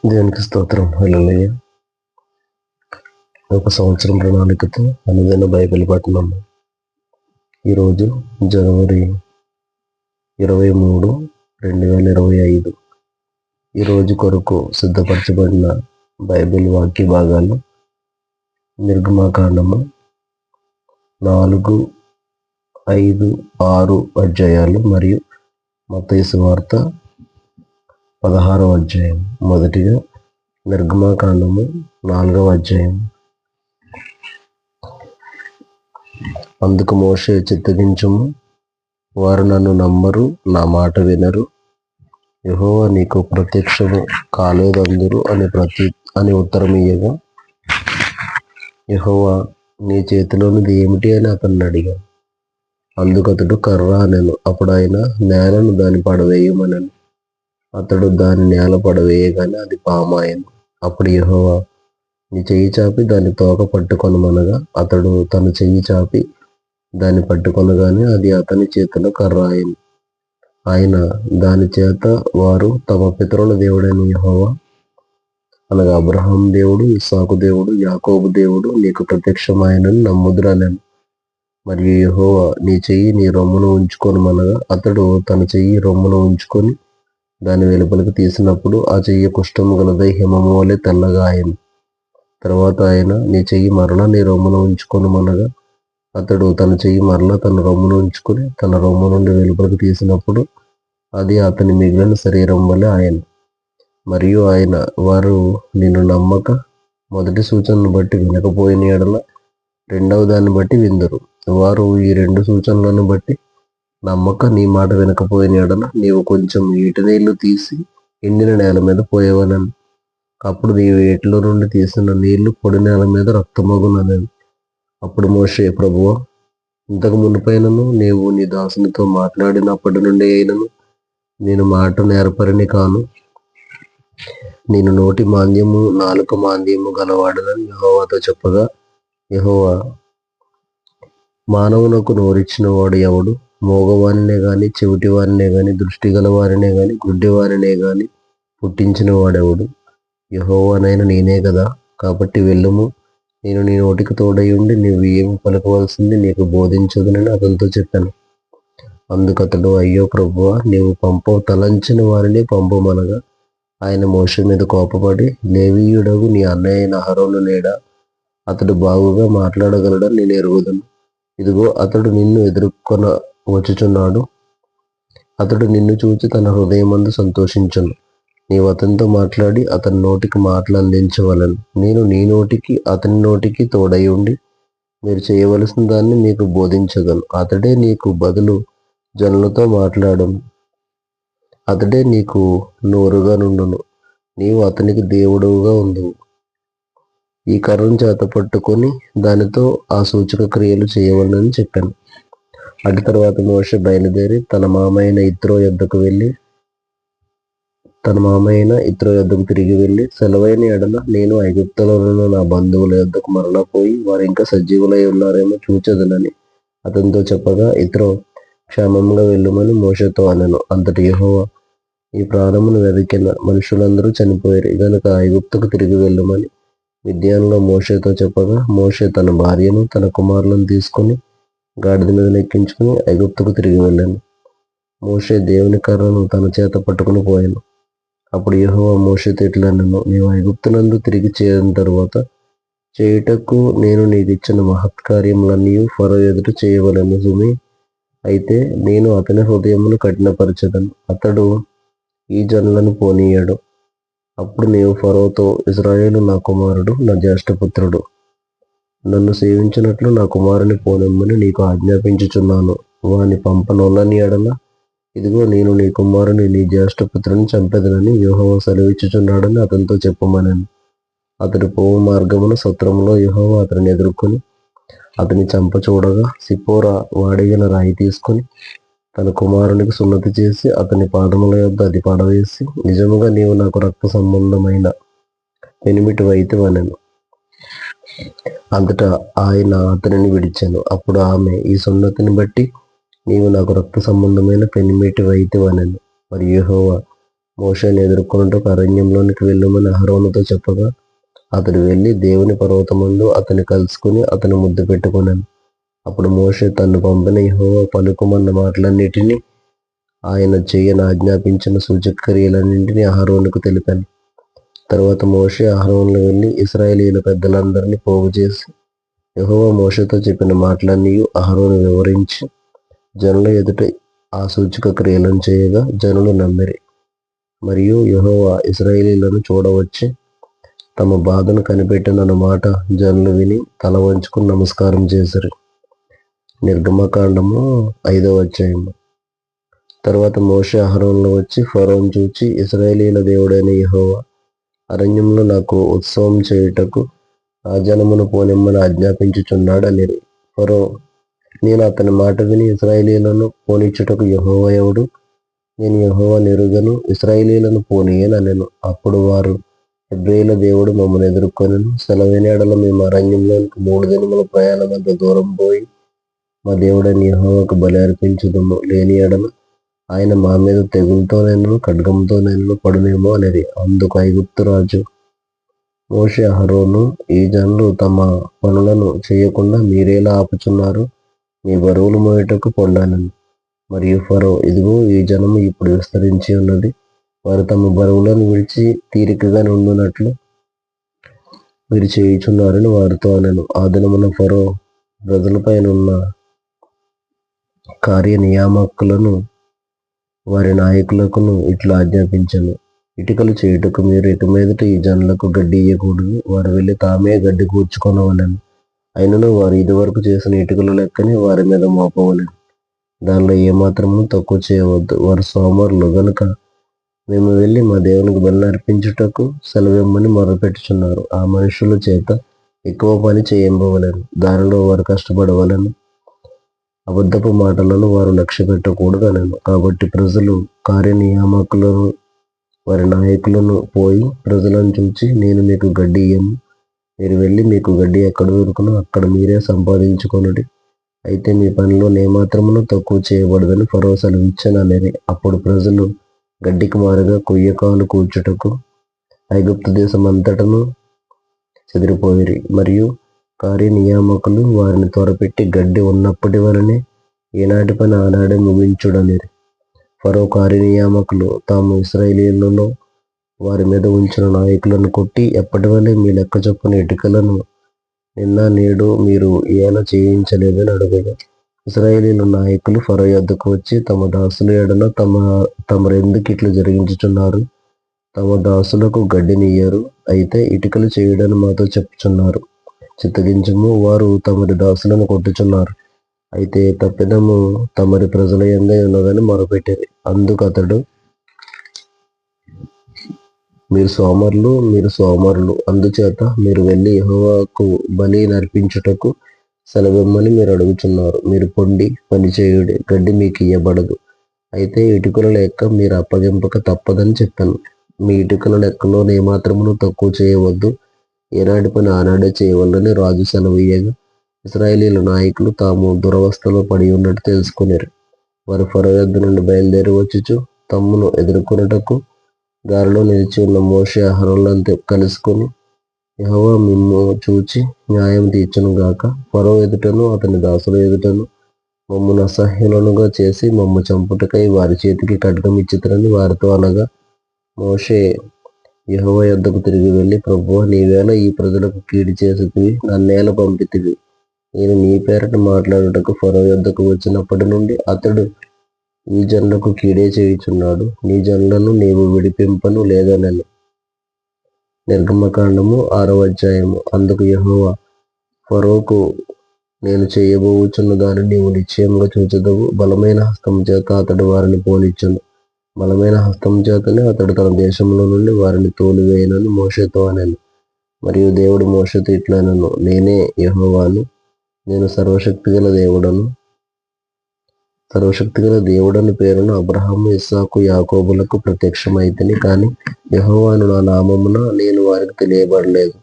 దేవునికి స్తోత్రం. హల్లెలూయా. ఒక సంవత్సరం ప్రణాళికతో అనుదిన బైబిల్ పఠనం. ఈరోజు జనవరి 23, 2025. ఈరోజు కొరకు సిద్ధపరచబడిన బైబిల్ వాక్య భాగాలు నిర్గమాకాండము 4, 5, 6 అధ్యాయాలు మరియు మత్తయి సువార్త 16వ అధ్యాయం. మొదటిగా నిర్గమాకాండము 4వ అధ్యాయం. అందుకు మోషే, చిత్తగించుము, వారు నన్ను నమ్మరు, నా మాట వినరు, యెహోవా నీకు ప్రత్యక్షము కాలేదందురు అని ఉత్తరం ఇయ్యగా, యెహోవా నీ చేతిలోనిది ఏమిటి అని అతన్ని అడిగాను. అందుకతడు కర్ర అనెను. అప్పుడు ఆయన నేలను దాని పడవేయమనెను. అతడు దాని నేల పడవేయగానే అది పామాయెను. అప్పుడు యెహోవా, నీ చెయ్యి చాపి దాని తోక పట్టుకొనమనగా, అతడు తన చెయ్యి చాపి దాన్ని పట్టుకొనగానే అది అతని చేతిలో కర్ర అయింది. ఆయన దాని చేత, వారు తమ పితరుల దేవుడైన యెహోవా అనగా అబ్రహాం దేవుడు, ఇస్సాకు దేవుడు, యాకోబు దేవుడు నీకు ప్రత్యక్షమాయనని నమ్ముదురనెను. మరియు యెహోవా, నీ చెయ్యి నీ రొమ్మును ఉంచుకొనమనగా, అతడు తన చెయ్యి రొమ్మును ఉంచుకొని దాని వెలుపలికి తీసినప్పుడు ఆ చెయ్యి కుష్ఠము గలదై హిమము వలె తెల్లగా అయింది. తర్వాత ఆయన, నీ చెయ్యి మరలా నీ రొమ్మును ఉంచుకొనమనగా, అతడు తన చెయ్యి మరలా తన రొమ్మును ఉంచుకొని తన రొమ్ము నుండి వెలుపలికి తీసినప్పుడు అది అతని మిగిలిన శరీరం వలె అయింది. మరియు ఆయన, వారు నిన్ను నమ్మక మొదటి సూచనను బట్టి వినకపోయిన ఎడల రెండవ దాన్ని బట్టి విందురు. వారు ఈ 2 సూచనలను బట్టి నమ్మక నీ మాట వినకపోయిన ఎడల నీవు కొంచెం ఏటి నీళ్లు తీసి ఎండిన నేల మీద పోయేవనని. అప్పుడు నీవు ఏటిలో నుండి తీసిన నీళ్లు పొడి నేల మీద రక్తమగునని. అప్పుడు మోషే, ప్రభువా, ఇంతకు మునుపైనను నీవు నీ దాసునితో మాట్లాడినప్పటి నుండి అయినను నేను మాట నేర్పరిని కాను. నేను నోటి మాంద్యము నాలుక మాంద్యము గలవాడనని యెహోవాతో చెప్పగా, యెహోవా, మానవునకు నోరిచ్చిన వాడు ఎవడు? మోగవారినే గాని, చెవిటివారినే గాని, దృష్టి గలవారినే గాని, గుడ్డివారినే గాని పుట్టించిన వాడెవడు? యెహోవానైన నేనే కదా. కాబట్టి వెళ్ళుము, నేను నీ నోటికి తోడయుండి నీవు ఏమి పలకవలసింది నీకు బోధించదునని అతనితో చెప్పాను. అందుకతడు, అయ్యో ప్రభువా, నీవు తలంచిన వారిని పంపమనగా, ఆయన మోషే మీద కోపపడి, లేవీయుడగు నీ అన్నయ్య అయిన అహరోను లేడా? అతడు బాగుగా మాట్లాడగలడని నేను ఎరుగుదును. ఇదిగో, అతడు నిన్ను ఎదుర్కొన వచ్చుచున్నాడు. అతడు నిన్ను చూచి తన హృదయమందు సంతోషించును. నీవు అతనితో మాట్లాడి అతని నోటికి మాటలు అందించవలను. నేను నీ నోటికి అతని నోటికి తోడై ఉండి మీరు చేయవలసిన దాన్ని మీకు బోధించగలను. అతడే నీకు బదులు జనులతో మాట్లాడను. అతడే నీకు నోరుగా నుండును. నీవు అతనికి దేవుడుగా ఉండువు. ఈ కర్రను చేత పట్టుకొని దానితో ఆ సూచక క్రియలు చేయవలనని చెప్పాను. అటు తర్వాత మోషే బయలుదేరి తన మామైన ఇత్రో యొద్దకు తిరిగి వెళ్ళి, సెలవైన ఎడల నేను ఐగుప్తులోనున్న నా బంధువుల యొద్దకు మరలా పోయి వారు ఇంకా సజీవులై ఉన్నారేమో చూచెదనని అతనితో చెప్పగా, ఇత్రో క్షేమంగా వెళ్ళుమని మోషేతో అనెను. అంతటి యెహోవా, ఈ ప్రాణమును వెదికిన మనుషులందరూ చనిపోయారు గనుక ఐగుప్తుకు తిరిగి వెళ్ళుమని మిద్యానులో మోషేతో చెప్పగా, మోషే తన భార్యను తన కుమారులను తీసుకుని గాడిద మీద నెక్కించుకుని ఐగుప్తుకు తిరిగి వెళ్ళాను. మోషే దేవుని కర్రను తన చేత పట్టుకుని పోయాను. అప్పుడు యెహోవా మోషేతో ఇట్లనెను, నీవు ఐగుప్తునందు తిరిగి చేరిన తరువాత చేయుటకు నేను నీకు ఇచ్చిన మహత్కార్యములన్నీ ఫరో ఎదుట చేయవలెను సుమి. అయితే నేను అతని హృదయమును కఠినపరచెదను, అతడు ఈ జనులను పోనీయడు. అప్పుడు నీవు ఫరోతో, ఇశ్రాయేలు నా కుమారుడు, నా జ్యేష్ఠపుత్రుడు, నన్ను సేవించినట్లు నా కుమారుని పోనెమ్మని నీకు ఆజ్ఞాపించుచున్నాను. వాని పంపనొల్లని ఎడల ఇదిగో నేను నీ కుమారుని నీ జ్యేష్ఠపుత్రుని చంపెదనని యెహోవా సెలవిచ్చుచున్నాడని అతనితో చెప్పమనెను. అతడు పోవు మార్గమున సత్రములో యెహోవా అతనిని ఎదుర్కొని అతని చంప చూడగా, సిప్పోరా వాడిగల రాయి తీసుకొని తన కుమారునికి సున్నతి చేసి అతని పాదముల యొద్ద అది పడవేసి, నిజముగా నీవు నాకు రక్త సంబంధమైన పెనిమిటి వైతివనెను. అంతటా ఆయన అతనిని విడిచెను. అప్పుడు ఆమె, ఈ సున్నతిని బట్టి నీవు నాకు రక్త సంబంధమైన పెనిమిటి వైతివనెను. మరియు యెహోవా మోషేని ఎదుర్కొనుటకు అరణ్యంలోనికి వెళ్ళమని అహరోనుతో చెప్పగా అతడు వెళ్ళి దేవుని పర్వతమందు అతన్ని కలుసుకుని అతను ముద్దు పెట్టుకున్నాను. అప్పుడు మోషే తన్ను పంపిన యెహోవా పలుకుమన్న మాటలన్నిటినీ ఆయన చేయను ఆజ్ఞాపించిన సూచక్రియలన్నింటినీ అహరోనుకు తెలిపాను. తర్వాత మోషే అహరోనులు వెళ్ళి ఇశ్రాయేలీయుల పెద్దలందరినీ పోగు చేసి యెహోవా మోషేతో చెప్పిన మాటలన్నీ అహరోను వివరించి జనుల ఎదుట ఆ సూచక క్రియలను చేయగా జనులు నమ్మిరి. మరియు యెహోవా ఇశ్రాయేలీయులను చూడవచ్చి తమ బాధను కనిపెట్టినన్న మాట జనులు విని తల వంచుకుని నమస్కారం చేశారు. నిర్గమకాండము 5వ అధ్యాయము. తర్వాత మోషే అహరోనులు వచ్చి ఫరోను చూచి ఇశ్రాయేలీయుల దేవుడైన యెహోవా అరణ్యంలో నాకు ఉత్సవం చేయుటకు ఆ జనమును పోనిమ్మని ఆజ్ఞాపించుచున్నాడు అనిరి. ఫరో, నేను అతని మాట విని ఇశ్రాయేలీయులను పోనిచ్చుటకు యెహోవా ఎవడు? నేను యెహోవా నెరుగను, ఇశ్రాయేలీయులను పోనీయనెను. అప్పుడు వారు, హెబ్రీయుల దేవుడు మమ్మల్ని ఎదుర్కొనెను, సెలవిని ఎడల మేము అరణ్యంలోనికి 3 దినముల ప్రయాణమంత దూరం పోయి మా దేవుడైన యెహోవాకు బలి అర్పించుదుము, లేని ఎడల ఆయన మా మీద తెగులుతోనైనను ఖడ్గంతోనైనను పడునేమో అనేది. అందుకు ఐగుప్తు రాజు మోషే అహరోను, ఈ జనులు తమ పనులను చేయకుండా మీరేలా ఆపుచున్నారు? మీ బరువులు మోయుటకు పొండానని. మరియు ఫరో, ఇదిగో ఈ జనము ఇప్పుడు విస్తరించి ఉన్నది, వారు తమ బరువులను విడిచి తీరికగా నుండునట్లు మీరు చేయుచున్నారని వారితో అనెను. ఆ దినమున ఫరో ప్రజలపైనున్న కార్యనియామకులను వారి నాయకులకును ఇట్లా ఆజ్ఞాపించెను. ఇటుకలు చేయుటకు మీరు ఇక మీదట ఈ జనులకు గడ్డి ఇయ్యకూడదు, వారు వెళ్ళి తామే గడ్డి కూర్చుకొనవలెను. అయినను వారు ఇదివరకు చేసిన ఇటుకల లెక్కనే వారి మీద మోపవలెను, దానిలో ఏమాత్రమును తక్కువ చేయవద్దు. వారు సోమరులు గనుక మేము వెళ్ళి మా దేవునికి బలి అర్పించుటకు సెలవిమ్మని మొరపెట్టుచున్నారు. ఆ మనుషుల చేత ఎక్కువ పని చేయింపవలెను, దానిలో వారు కష్టపడవలెను. అబద్ధపు మాటలను వారు లక్ష్య పెట్టకూడదు అనెను. కాబట్టి ప్రజలు కార్యనియామకులను వారి నాయకులను పోయి ప్రజలను చూచి, నేను మీకు గడ్డి ఇయ్యము, మీరు వెళ్ళి మీకు గడ్డి ఎక్కడ దొరుకునో అక్కడ మీరే సంపాదించుకొనుడి, అయితే మీ పనిలో ఏమాత్రమును తక్కువ చేయబడదని ఫరో సెలవిచ్చెననిరి. అప్పుడు ప్రజలు గడ్డికి మారుగా కొయ్యకాలు కూర్చుటకు ఐగుప్తు దేశం అంతటను చెదిరిపోయిరి. మరియు కార్యనియామకులు వారిని త్వరపెట్టి గడ్డి ఉన్నప్పటి వలనే ఏనాటి పని ఆనాడే ముగించుడనిరి. ఫరో కార్యనియామకులు తాము ఇశ్రాయేలీయులలో వారి మీద ఉంచిన నాయకులను కొట్టి, ఎప్పటి వలె మీ లెక్క చొప్పున ఇటుకలను నిన్న నేడు మీరు ఏలా చేయించలేదని అడుగగా, ఇశ్రాయేలీయుల నాయకులు ఫరో యొద్దకు వచ్చి, తమ దాసుల ఎడల తమరెందుకు ఇట్లా జరిగించుచున్నారు? తమ దాసులకు గడ్డినియ్యరు, అయితే ఇటుకలు చేయుడని మాతో చెప్పుచున్నారు. చిత్తగించుము, వారు తమరి దాసులను కొట్టుచున్నారు, అయితే తప్పిదము తమరి ప్రజల యందే ఉన్నదని మొరపెట్టిరి. అందుకు అతడు, మీరు సోమరులు, అందుచేత మీరు వెళ్ళి యెహోవాకు బలి నర్పించుటకు సెలవిమ్మని మీరు అడుగుచున్నారు. మీరు పొండి పని చేయుడి, గడ్డి మీకు ఇయ్యబడదు, అయితే ఇటుకల లెక్క మీరు అప్పగింపక తప్పదని చెప్పాను. మీ ఇటుకల లెక్కలో ఏమాత్రమును తక్కువ చేయవద్దు, ఏనాటి పని ఆనాడే చేయవలనని రాజు సెలవీయగా, ఇశ్రాయేలీయుల నాయకులు తాము దురవస్థలో పడి ఉన్నట్టు తెలుసుకున్నారు. వారు ఫరో యొద్ద నుండి బయలుదేరి వచ్చుచు తమ్మును ఎదుర్కొనుటకు దారిలో నిలిచి ఉన్న మోషే అహరోనులను కలుసుకొని, యెహోవా మిమ్ము చూచి న్యాయం తీర్చును గాక, ఫరో ఎదుటను అతని దాసుల ఎదుటను మమ్మను అసహ్యులనుగా చేసి మమ్ము చంపుటకై వారి చేతికి ఖడ్గం ఇచ్చితిరని వారితో అనగా, మోషే యెహోవా యొద్దకు తిరిగి వెళ్ళి, ప్రభువా, నీవేళ ఈ ప్రజలకు కీడు చేసితివి, నన్నేల పంపితివి? నేను నీ పేరట మాట్లాడుటకు ఫరో యొద్దకు వచ్చినప్పటి నుండి అతడు ఈ జనులకు కీడే చేయుచున్నాడు, నీ జనులను నీవు విడిపింపను లేదనెను. నిర్గమకాండము 6వ అధ్యాయము. అందుకు యెహోవా ఫరోకు, నేను చేయబోచున్న దాన్ని నీవు నిశ్చయముగా చూచెదవు, బలమైన హస్తం చేత అతడు వారిని పోనిచ్చును, బలమైన హస్తం చేతనే అతడు తన దేశంలో నుండి వారిని తోలివేయనని మోషేతో అనెను. మరియు దేవుడు మోషేతో ఇట్లనెను, నేనే యెహోవాను, నేను సర్వశక్తిగల దేవుడని పేరును అబ్రహాము, ఇస్సాకు, యాకోబులకు ప్రత్యక్షమైతిని, కాని యెహోవాను నా నామమున నేను వారికి తెలియబడలేదు.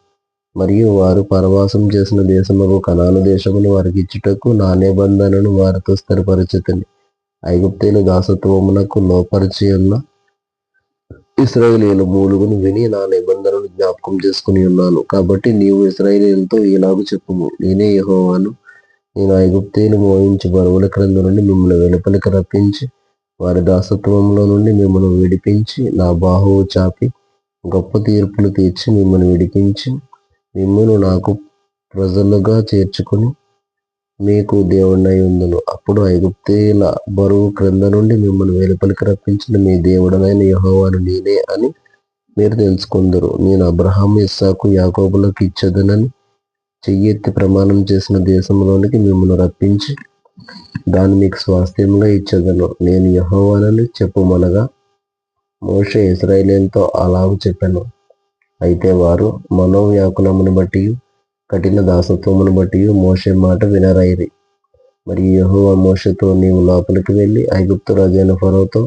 మరియు వారు పరవాసం చేసిన దేశముకు కనాను దేశమును వారికి ఇచ్చుటకు నా నిబంధనను వారితో స్థిరపరచితిని. ఐగుప్తీయులు దాసత్వమునకు లోపరిచి ఉన్న ఇశ్రాయేలీయుల మూలుగును విని నా నిబంధనను జ్ఞాపకం చేసుకుని ఉన్నాను. కాబట్టి నీవు ఇశ్రాయేలీయులతో ఇలాగ చెప్పుము, నేనే యెహోవాను. నేను ఐగుప్తీయులు మోయించి బరువుల క్రింద నుండి మిమ్మల్ని వెలుపలికి రప్పించి వారి దాసత్వంలో నుండి మిమ్మల్ని విడిపించి నా బాహువు చాపి గొప్ప తీర్పులు తీర్చి మిమ్మల్ని విడిపించి మిమ్మల్ని నాకు ప్రజలుగా చేర్చుకుని మీకు దేవుడినై ఉందును. అప్పుడు ఐగుప్తీయుల బరువు క్రింద నుండి మిమ్మల్ని వెలుపలికి రప్పించిన మీ దేవుడనైన యెహోవాను నేనే అని మీరు తెలుసుకుందరు. నేను అబ్రహాము, ఇస్సాకు, యాకోబులకు ఇచ్చేదనని చెయ్యెత్తి ప్రమాణం చేసిన దేశంలోనికి మిమ్మల్ని రప్పించి దాన్ని మీకు స్వాస్థ్యంగా ఇచ్చేదను. నేను యెహోవానని చెప్పుమనగా మోషే ఇశ్రాయేలీయులతో అలాగూ చెప్పాను. అయితే వారు మనోవ్యాకులమును బట్టి కఠిన దాసత్వమును బట్టి మోషే మాట వినరైరి. మరియు యెహోవా మోషేతో, నీవు లోపలికి వెళ్ళి ఐగుప్తు రాజైన ఫరోతో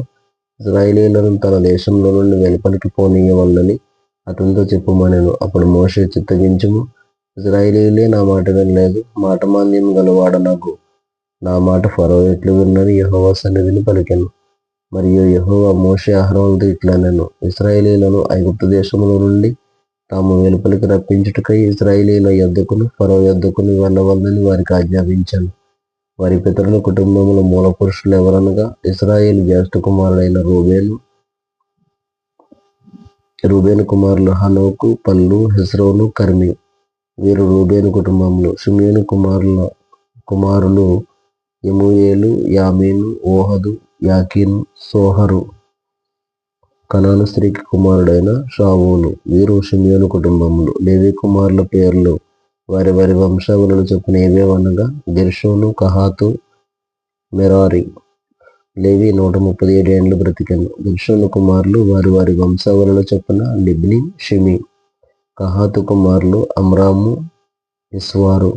ఇశ్రాయేలీయులను తన దేశంలో నుండి వెలుపలికి పోనీయవలనని అతనితో చెప్పుమనెను. అప్పుడు మోషే, చిత్తగించుము, ఇశ్రాయేలీయులే నా మాట వినలేదు, మాట మాంద్యం గలవాడనగు నా మాట ఫరో ఎట్లు విన్నని యెహోవా సన్నిధిని పలికెను. మరియు యెహోవా మోషే అహరోనుతో ఇట్లనెను, ఇశ్రాయేలీయులను ఐగుప్తు దేశంలో నుండి తాము వెలుపలికి రప్పించుటకై ఇశ్రాయేలీయుల యొద్దకును ఫరో యొద్దకును వెళ్ళవలనని వారికి ఆజ్ఞాపించాను. వారి పితరుల కుటుంబముల మూల పురుషులు ఎవరనగా ఇశ్రాయేలు జ్యేష్ఠ కుమారుడైన రూబేను కుమారులు హనోకు, పల్లు, హెస్రోను, కర్మి. వీరు రూబేను కుటుంబములు. షిమ్యోను కుమారులు యెమూయేలు, యామీను, ఓహదు, యాకీను, సోహరు. కనాను స్త్రీకి కుమారుడైన షావూలు. వీరు షిమ్యోను కుటుంబములు. లేవి కుమారుల పేర్లు వారి వారి వంశావళుల చొప్పున ఏవేవనగా గెర్షోను, కహాతు, మెరారి. లేవి 137 ఏండ్లు బ్రతికెను. గెర్షోను కుమారులు వారి వారి వంశావళుల చొప్పున లిబ్ని, షిమి. కహాతు కుమారులు అమ్రాము, ఇస్వారు,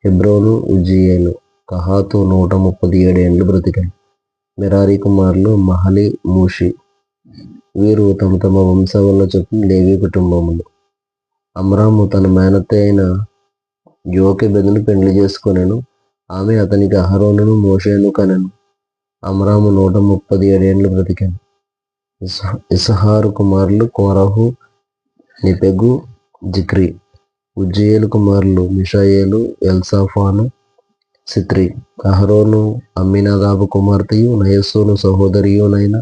హెబ్రోను, ఉజ్జీయేలు. కహాతు 137 ఏండ్లు బ్రతికెను. మెరారి కుమారులు మహలి, మూషి. వీరు తమ తమ వంశావళుల చొప్పున లేవి కుటుంబములు. అమ్రాము తన మేనత్త అయిన యోకెబెదును పెండ్లి చేసుకొనెను. ఆమె అతనికి అహరోనును మోషేను కనెను. అమ్రాము 137 ఏండ్లు బ్రతికెను. ఇసహారు కుమారులు కోరహు, నిపెగు, జిక్రి. ఉజ్జీయేలు కుమారులు మిషాయేలు, ఎల్సాఫాను, సిత్రి. అహరోను అమ్మినాదాబు కుమార్తెయు నయస్సోను సహోదరియునైన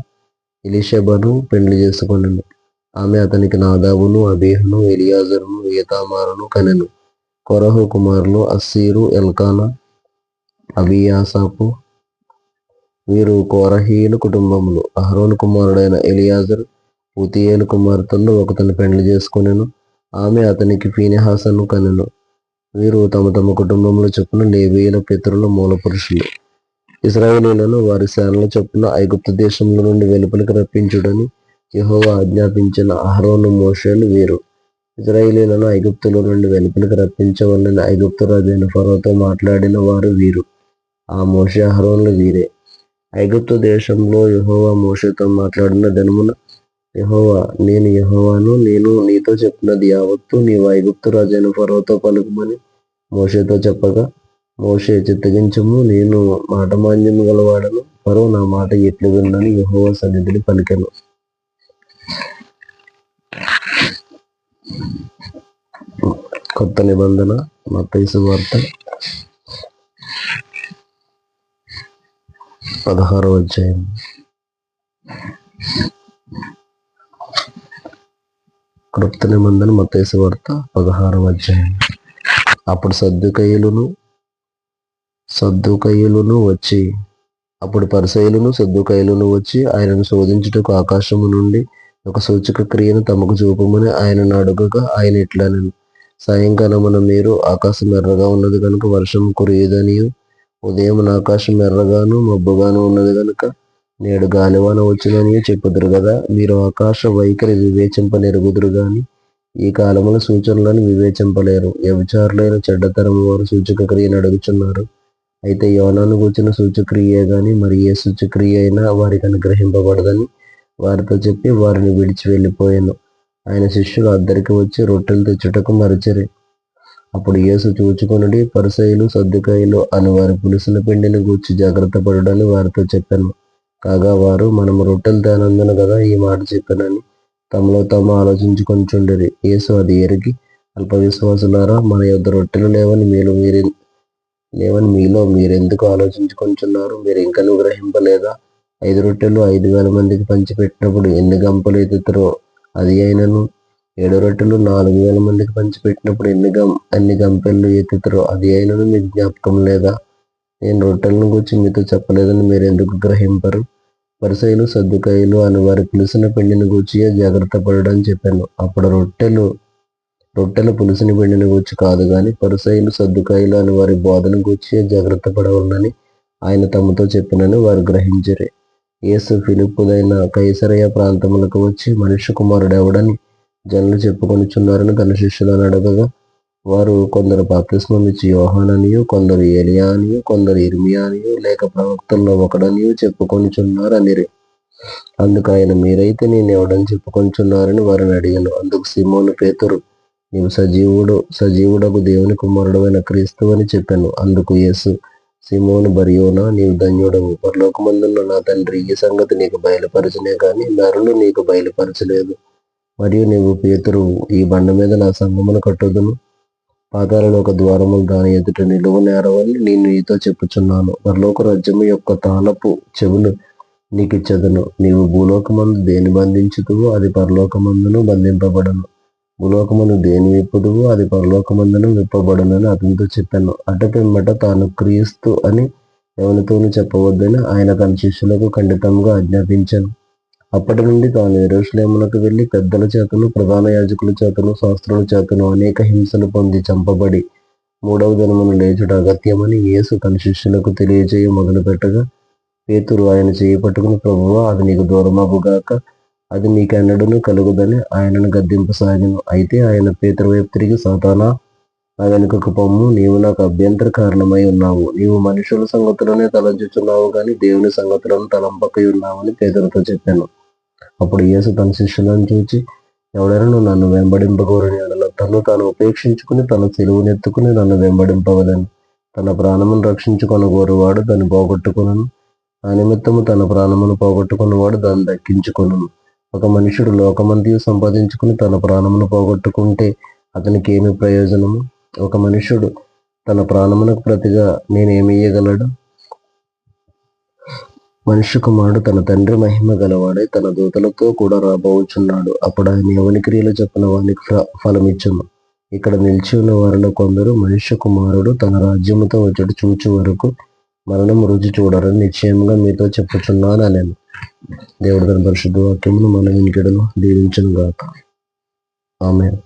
ఎలీషబను పెండ్లి చేసుకొనెను. ఆమె అతనికి నాదాబును, అబీహును, ఎలియాజరును, ఈతామారును కనెను. కొరహు కుమారులు అస్సీరు, ఎల్కానా, అబీయాసాపు. వీరు కోరహీయుల కుటుంబములు. అహరోను కుమారుడైన ఎలియాజరు పూతియేలు కుమార్తెల్లో ఒకతను పెండ్లి చేసుకొనెను. ఆమె అతనికి ఫీనెహాసును కనెను. వీరు తమ తమ కుటుంబముల చొప్పున లేవీయుల పితరుల మూల పురుషులు. ఇశ్రాయేలీయులను వారి సేనల చొప్పున ఐగుప్తు దేశంలో నుండి వెలుపలికి రప్పించుడని యెహోవా ఆజ్ఞాపించిన అహరోను, మోషేలు వీరు. ఇశ్రాయేలీయులను ఐగుప్తులో నుండి వెలుపలికి రప్పించవలనని ఐగుప్తు రాజైన ఫరోతో మాట్లాడిన వారు వీరు. ఆ మోషే అహరోనులు వీరే. ఐగుప్తు దేశంలో యెహోవా మోషేతో మాట్లాడిన దినమున యెహోవా, నేను యెహోవాను, నేను నీతో చెప్పినది యావత్తు నీవు ఐగుప్తు రాజైన ఫరోతో పలుకుమని మోషేతో చెప్పగా, మోషే, చిత్తగించుము, నేను మాటమాంద్యము గలవాడను, ఫరో నా మాట ఎట్లు విన్నని యెహోవా సన్నిధిని పలికెను. కొత్త నిబంధన మత్తయి సువార్త 16వ అధ్యాయం. క్రొత్త నిబంధన మత్తయి సువార్త 16వ అధ్యాయం. అప్పుడు పరిసయ్యులను సద్దూకయ్యులను వచ్చి ఆయనను శోధించుటకు ఆకాశము నుండి ఒక సూచక క్రియను తమకు చూపమని ఆయనను అడుగగా, ఆయన ఇట్లనెను, సాయంకాలమున మీరు ఆకాశం ఎర్రగా ఉన్నది కనుక వర్షం కురియదనియు, ఉదయం ఆకాశం ఎర్రగాను మబ్బుగాను ఉన్నది కనుక నేడు గాలివాన వచ్చుననియు చెప్పుదురు కదా. మీరు ఆకాశ వైఖరి వివేచింపనెరుగుదురు గాని ఈ కాలముల సూచనలను వివేచింపలేరు. వ్యభిచారులైన చెడ్డతరము వారు సూచక క్రియను అడుగుచున్నారు. అయితే యోనాను గూర్చిన సూచక్రియే గాని మరి ఏ సూచక్రియ అయినా వారికి అనుగ్రహింపబడదని వారితో చెప్పి వారిని విడిచి వెళ్ళిపోయాను. ఆయన శిష్యులు అద్దరికి వచ్చి రొట్టెలు తెచ్చుటకు మరచిరి. అప్పుడు యేసు చూచుకొనుడి, పరిసయ్యులు సద్దూకయ్యులు అని వారి పులిసిన పిండిని గూర్చి జాగ్రత్త పడుడని వారితో చెప్పాను. కాగా వారు మనము రొట్టెలు తేనందున కదా ఈ మాట చెప్పానని తమలో తాము ఆలోచించుకొనిచుండిరి. యేసు అది ఎరిగి, అల్ప విశ్వాసులారా, మన యొద్ద రొట్టెలు లేవని మీలో మీరెందుకు ఆలోచించుకొనిచున్నారు? మీరు ఇంకనూ గ్రహింపలేదా? 5 రొట్టెలు 5,000 మందికి పంచిపెట్టినప్పుడు ఎన్ని గంపలు ఎత్తుతారో అది అయినను, 7 రొట్టెలు 4,000 మందికి పంచిపెట్టినప్పుడు ఎన్ని గంపెళ్ళు ఎత్తుతారో అది అయినను మీకు జ్ఞాపకం లేదా? నేను రొట్టెలను గూర్చి మీతో చెప్పలేదని మీరు ఎందుకు గ్రహింపరు? పరిసయ్యులు సద్దుకాయులు అని వారి పులిసిన పిండిని గూర్చియే జాగ్రత్త పడడని చెప్పాను. అప్పుడు రొట్టెల పులిసిన పిండిని గూర్చి కాదు గాని పరిసయ్యులు సద్దుకాయులు అని వారి బోధన గూర్చియే జాగ్రత్త పడవలనని ఆయన తమతో చెప్పినని వారు గ్రహించిరి. యేసు ఫిలిప్పుదైన కైసరయ ప్రాంతములకు వచ్చి, మనుష్య కుమారుడు ఎవడని జనులు చెప్పుకొనిచున్నారని తన శిష్యులను అడగగా, వారు కొందరు బాప్తిస్మం ఇచ్చి యోహాననియు, కొందరు ఏలియా అనియు, కొందరు ఇర్మియా అనియు, లేక ప్రవక్తల్లో ఒకడనియు చెప్పుకొనిచున్నారు అనిరి. అందుకు ఆయన, మీరైతే నేను ఎవడని చెప్పుకొనిచున్నారని వారిని అడిగాను. అందుకు సీమోను పేతురు, నీవు సజీవుడగు దేవుని కుమారుడు అయిన క్రీస్తు అని చెప్పాను. అందుకు యేసు, సీమోను బర్యోనా, నీవు ధన్యుడవు. పరలోకమందున్న నా తండ్రి ఈ సంగతి నీకు బయలుపరచనే గాని నరులు నీకు బయలుపరచలేదు. మరియు నీవు పేతురువు, ఈ బండ మీద నా సంఘమును కట్టుదును. పాతాళలోక ద్వారములు దాని ఎదుట నిలువ నేరవని నేను నీతో చెప్పుచున్నాను. పరలోక రాజ్యము యొక్క తాళపు చెవులు నీకిచ్చెదను. నీవు భూలోకమందు దేని బంధించుదువో అది పరలోకమందును బంధింపబడను. భూలోకమందు దేని విప్పుదువో అది పరలోకమందును విప్పబడునని అతనితో చెప్పాను. అటుపిమ్మట తాను క్రీస్తు అని ఎవరితోనూ చెప్పవద్దని ఆయన తన శిష్యులకు ఖండితంగా ఆజ్ఞాపించాను. అప్పటి నుండి తాను యెరూషలేమునకు వెళ్లి పెద్దల చేతను, ప్రధాన యాజకుల చేతను, శాస్త్రుల చేతను అనేక హింసలు పొంది చంపబడి 3వ దినమున లేచుట అగత్యమని యేసు తన శిష్యులకు తెలియజేయ మొదలుపెట్టగా, పేతురు ఆయన చేయి పట్టుకుని, ప్రభువా, అది నీకు దూరమగుగాక, అది నీకెన్నడూనూ కలుగుదని ఆయనను గద్దింపసాగెను. అయితే ఆయన పేతురు వైపు తిరిగి, సాతానా, నా వెనుకకు పొమ్ము, నీవు నాకు అభ్యంతర కారణమై ఉన్నావు. నీవు మనుషుల సంగతులనే తలంచుచున్నావు గాని దేవుని సంగతులను తలంపకై ఉన్నావని పేతురుతో చెప్పాను. అప్పుడు యేసు తన శిష్యులను చూచి, ఎవడైనా నన్ను వెంబడింపగోరని ఎడల తాను ఉపేక్షించుకుని తన సిలువనెత్తుకుని నన్ను వెంబడింపవలెను. తన ప్రాణమును రక్షించుకొనగోరువాడు దాన్ని పోగొట్టుకొనును. ఆ నిమిత్తము తన ప్రాణమును పోగొట్టుకున్నవాడు దాన్ని దక్కించుకొనును. ఒక మనుషుడు లోకమంతయు సంపాదించుకుని తన ప్రాణమును పోగొట్టుకుంటే అతనికి ఏమి ప్రయోజనము? ఒక మనుష్యుడు తన ప్రాణమునకు ప్రతిగా నేనేమి ఇయ్యగలడు? మనుష్య కుమారుడు తన తండ్రి మహిమ గలవాడై తన దూతలతో కూడా రాబోచున్నాడు. అప్పుడు ఆయన ఎవని క్రియలు చొప్పున వానికి ఫలమిచ్చును. ఇక్కడ నిలిచి ఉన్న వారిలో కొందరు మనుష్య కుమారుడు తన రాజ్యముతో వచ్చుట చూచు వరకు మరణం రుచి చూడరని నిశ్చయంగా మీతో చెప్పుచున్నాను అనేను. దేవుడు తన పరిశుద్ధ వాక్యమును మన వినికిడును దీవించును గాక. ఆమేన్.